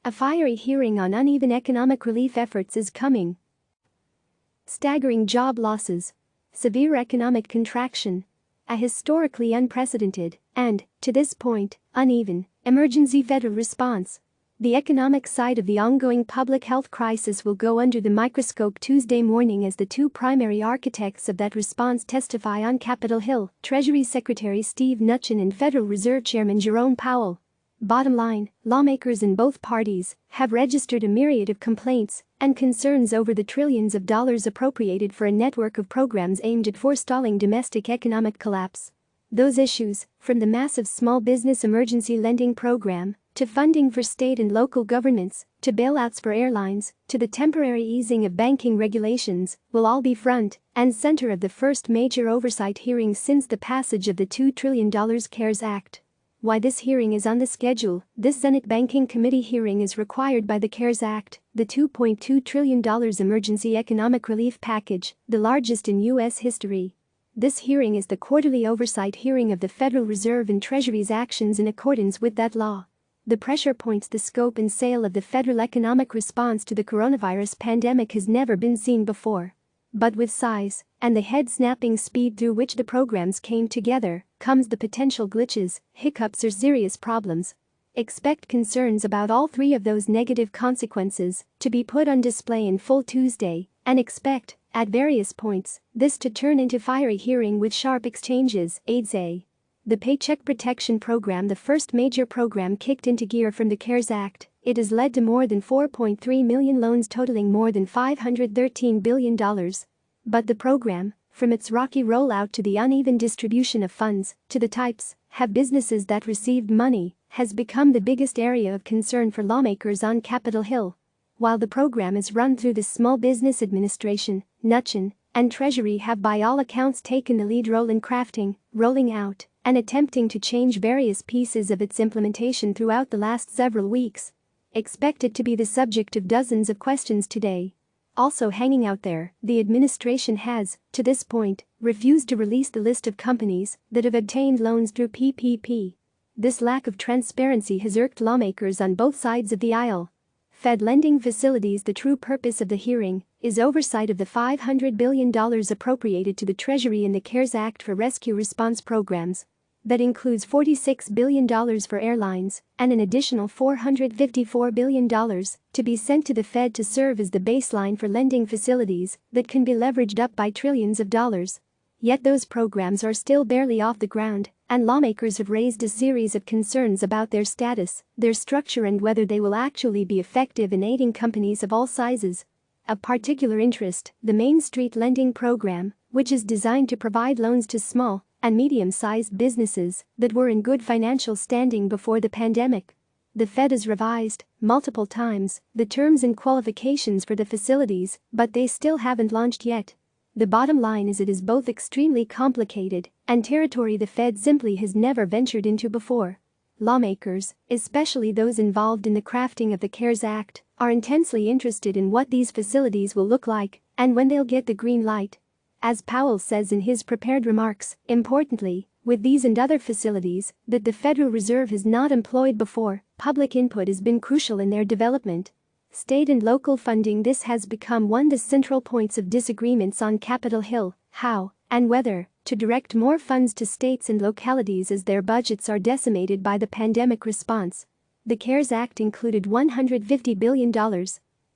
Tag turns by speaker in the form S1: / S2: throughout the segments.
S1: A fiery hearing on uneven economic relief efforts is coming. Staggering job losses. Severe economic contraction. A historically unprecedented, and, to this point, uneven, emergency federal response. The economic side of the ongoing public health crisis will go under the microscope Tuesday morning as the two primary architects of that response testify on Capitol Hill, Treasury Secretary Steve Mnuchin and Federal Reserve Chairman Jerome Powell. Bottom line, lawmakers in both parties have registered a myriad of complaints and concerns over the trillions of dollars appropriated for a network of programs aimed at forestalling domestic economic collapse. Those issues, from the massive small business emergency lending program, to funding for state and local governments, to bailouts for airlines, to the temporary easing of banking regulations, will all be front and center of the first major oversight hearing since the passage of the $2 trillion CARES Act. Why this hearing is on the schedule. This Senate Banking Committee hearing is required by the CARES Act, the $2.2 trillion emergency economic relief package, the largest in U.S. history. This hearing is the quarterly oversight hearing of the Federal Reserve and Treasury's actions in accordance with that law. The pressure points the scope and scale of the federal economic response to the coronavirus pandemic has never been seen before. But with size and the head-snapping speed through which the programs came together comes the potential glitches, hiccups or serious problems. Expect concerns about all three of those negative consequences to be put on display in full Tuesday, and expect, at various points, this to turn into fiery hearing with sharp exchanges. Aids A. The Paycheck Protection Program, the first major program kicked into gear from the CARES Act, it has led to more than 4.3 million loans totaling more than $513 billion. But the program, from its rocky rollout to the uneven distribution of funds, to the types of businesses that received money, has become the biggest area of concern for lawmakers on Capitol Hill. While the program is run through the Small Business Administration, Mnuchin and Treasury have by all accounts taken the lead role in crafting, rolling out, and attempting to change various pieces of its implementation throughout the last several weeks. Expect it to be the subject of dozens of questions today. Also hanging out there, the administration has, to this point, refused to release the list of companies that have obtained loans through PPP. This lack of transparency has irked lawmakers on both sides of the aisle. Fed lending facilities. The true purpose of the hearing is oversight of the $500 billion appropriated to the Treasury in the CARES Act for rescue response programs. That includes $46 billion for airlines and an additional $454 billion to be sent to the Fed to serve as the baseline for lending facilities that can be leveraged up by trillions of dollars. Yet those programs are still barely off the ground, and lawmakers have raised a series of concerns about their status, their structure and whether they will actually be effective in aiding companies of all sizes. Of particular interest, the Main Street Lending Program, which is designed to provide loans to small and medium-sized businesses that were in good financial standing before the pandemic. The Fed has revised, multiple times, the terms and qualifications for the facilities, but they still haven't launched yet. The bottom line is it is both extremely complicated and territory the Fed simply has never ventured into before. Lawmakers, especially those involved in the crafting of the CARES Act, are intensely interested in what these facilities will look like and when they'll get the green light. As Powell says in his prepared remarks, importantly, with these and other facilities that the Federal Reserve has not employed before, public input has been crucial in their development. State and local funding. This has become one of the central points of disagreements on Capitol Hill, how and whether to direct more funds to states and localities as their budgets are decimated by the pandemic response. The CARES Act included $150 billion.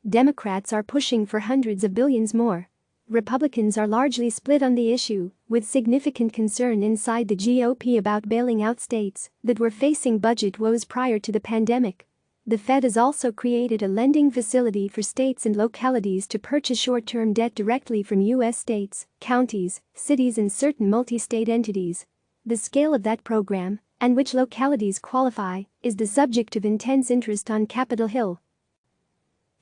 S1: Democrats are pushing for hundreds of billions more. Republicans are largely split on the issue, with significant concern inside the GOP about bailing out states that were facing budget woes prior to the pandemic. The Fed has also created a lending facility for states and localities to purchase short-term debt directly from U.S. states, counties, cities and certain multi-state entities. The scale of that program, and which localities qualify, is the subject of intense interest on Capitol Hill.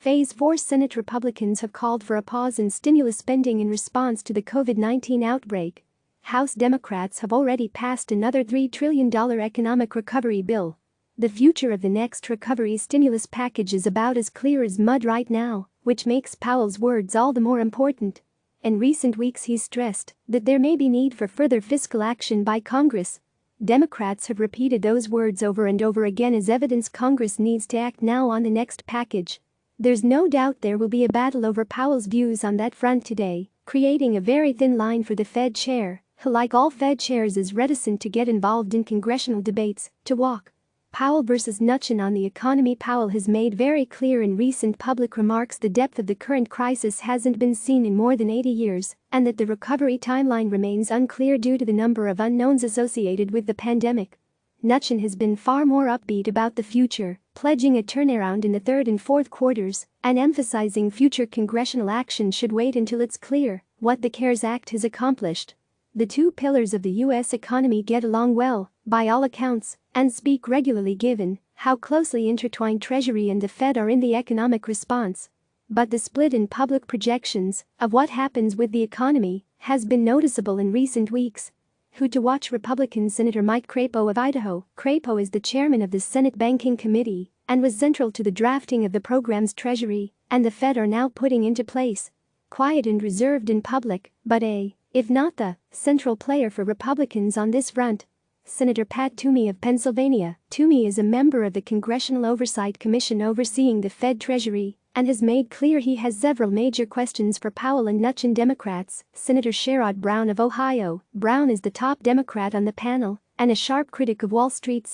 S1: Phase 4. Senate Republicans have called for a pause in stimulus spending in response to the COVID-19 outbreak. House Democrats have already passed another $3 trillion economic recovery bill. The future of the next recovery stimulus package is about as clear as mud right now, which makes Powell's words all the more important. In recent weeks he's stressed that there may be need for further fiscal action by Congress. Democrats have repeated those words over and over again as evidence Congress needs to act now on the next package. There's no doubt there will be a battle over Powell's views on that front today, creating a very thin line for the Fed chair, who, like all Fed chairs, is reticent to get involved in congressional debates, to walk. Powell versus Mnuchin on the economy. Powell has made very clear in recent public remarks the depth of the current crisis hasn't been seen in more than 80 years, and that the recovery timeline remains unclear due to the number of unknowns associated with the pandemic. Mnuchin has been far more upbeat about the future, pledging a turnaround in the third and fourth quarters, and emphasizing future congressional action should wait until it's clear what the CARES Act has accomplished. The two pillars of the U.S. economy get along well, by all accounts, and speak regularly given how closely intertwined Treasury and the Fed are in the economic response. But the split in public projections of what happens with the economy has been noticeable in recent weeks. Who to watch? Republican Senator Mike Crapo of Idaho. Crapo is the chairman of the Senate Banking Committee and was central to the drafting of the programs Treasury and the Fed are now putting into place. Quiet and reserved in public, but if not the central player for Republicans on this front. Senator Pat Toomey of Pennsylvania. Toomey is a member of the Congressional Oversight Commission overseeing the Fed Treasury and has made clear he has several major questions for Powell and Mnuchin. Democrats. Senator Sherrod Brown of Ohio. Brown is the top Democrat on the panel and a sharp critic of Wall Street.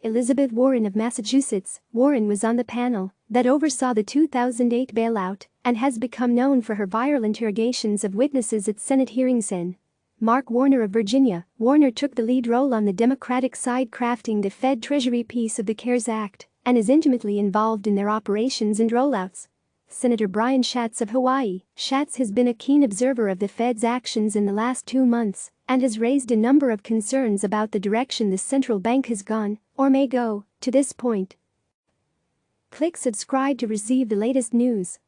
S1: Elizabeth Warren of Massachusetts. Warren was on the panel that oversaw the 2008 bailout and has become known for her viral interrogations of witnesses at Senate hearings. Mark Warner of Virginia. Warner took the lead role on the Democratic side crafting the Fed Treasury piece of the CARES Act and is intimately involved in their operations and rollouts. Senator Brian Schatz of Hawaii. Schatz has been a keen observer of the Fed's actions in the last 2 months and has raised a number of concerns about the direction the central bank has gone, or may go, to this point. Click subscribe to receive the latest news.